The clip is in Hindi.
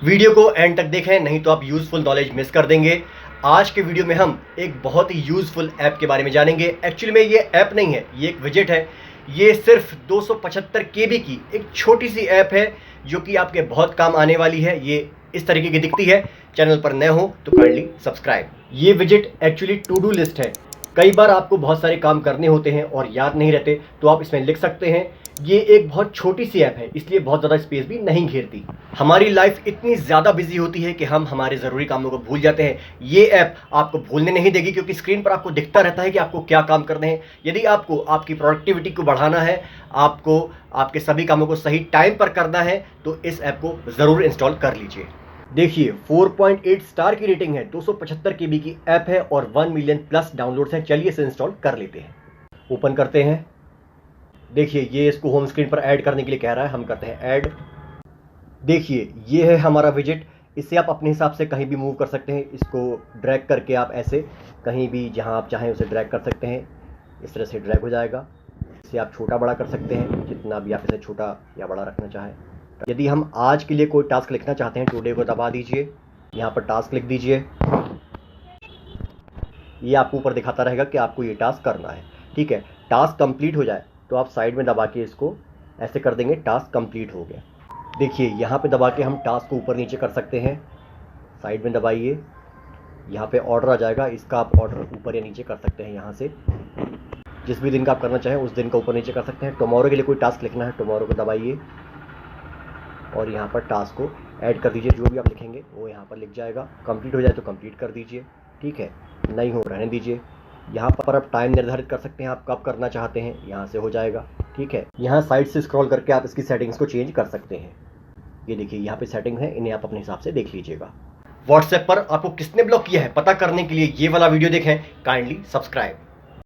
वीडियो को एंड तक देखें, नहीं तो आप यूजफुल नॉलेज मिस कर देंगे। आज के वीडियो में हम एक बहुत ही यूजफुल ऐप के बारे में जानेंगे। एक्चुअली में ये ऐप नहीं है, ये एक विजेट है। ये सिर्फ 275 केबी की एक छोटी सी ऐप है जो कि आपके बहुत काम आने वाली है। ये इस तरीके की दिखती है। चैनल पर नए हो तो काइंडली सब्सक्राइब। ये विजेट एक्चुअली टू डू लिस्ट है। कई बार आपको बहुत सारे काम करने होते हैं और याद नहीं रहते, तो आप इसमें लिख सकते हैं। ये एक बहुत छोटी सी ऐप है, इसलिए बहुत ज़्यादा स्पेस भी नहीं घेरती। हमारी लाइफ इतनी ज़्यादा बिजी होती है कि हम हमारे ज़रूरी कामों को भूल जाते हैं। ये ऐप आपको भूलने नहीं देगी, क्योंकि स्क्रीन पर आपको दिखता रहता है कि आपको क्या काम करने हैं। यदि आपको आपकी प्रोडक्टिविटी को बढ़ाना है, आपको आपके सभी कामों को सही टाइम पर करना है, तो इस ऐप को ज़रूर इंस्टॉल कर लीजिए। देखिए 4.8 स्टार की रेटिंग है, 275 केबी की ऐप है और 1 मिलियन प्लस डाउनलोड्स हैं। चलिए इसे इंस्टॉल कर लेते हैं। ओपन करते हैं। देखिए ये इसको होम स्क्रीन पर ऐड करने के लिए कह रहा है, हम करते हैं ऐड। देखिए ये है हमारा विजेट। इसे आप अपने हिसाब से कहीं भी मूव कर सकते हैं। इसको ड्रैग करके आप ऐसे कहीं भी जहां आप चाहें उसे ड्रैग कर सकते हैं। इस तरह से ड्रैग हो जाएगा। इसे आप छोटा बड़ा कर सकते हैं, जितना भी आप इसे छोटा या बड़ा रखना चाहें। यदि हम आज के लिए कोई टास्क लिखना चाहते हैं, टुडे को दबा दीजिए, यहाँ पर टास्क लिख दीजिए। ये आपको ऊपर दिखाता रहेगा कि आपको ये टास्क करना है। ठीक है, टास्क कंप्लीट हो जाए तो आप साइड में दबा के इसको ऐसे कर देंगे, टास्क कंप्लीट हो गया। देखिए यहाँ पे दबा के हम टास्क को ऊपर नीचे कर सकते हैं। साइड में दबाइए, यहाँ पे ऑर्डर आ जाएगा, इसका आप ऑर्डर ऊपर या नीचे कर सकते हैं। यहाँ से जिस भी दिन का आप करना चाहें उस दिन का ऊपर नीचे कर सकते हैं। टुमारो के लिए कोई टास्क लिखना है, टुमारो को दबाइए और यहाँ पर टास्क को ऐड कर दीजिए। जो भी आप लिखेंगे वो यहाँ पर लिख जाएगा। कंप्लीट हो जाए तो कंप्लीट कर दीजिए। ठीक है, नहीं हो रहने दीजिए। यहाँ पर आप टाइम निर्धारित कर सकते हैं, आप कब करना चाहते हैं, यहाँ से हो जाएगा। ठीक है, यहाँ साइड से स्क्रॉल करके आप इसकी सेटिंग्स को चेंज कर सकते हैं। ये देखिए यहाँ पे सेटिंग है, इन्हें आप अपने हिसाब से देख लीजिएगा। व्हाट्सएप पर आपको किसने ब्लॉक किया है पता करने के लिए ये वाला वीडियो देखें, काइंडली सब्सक्राइब।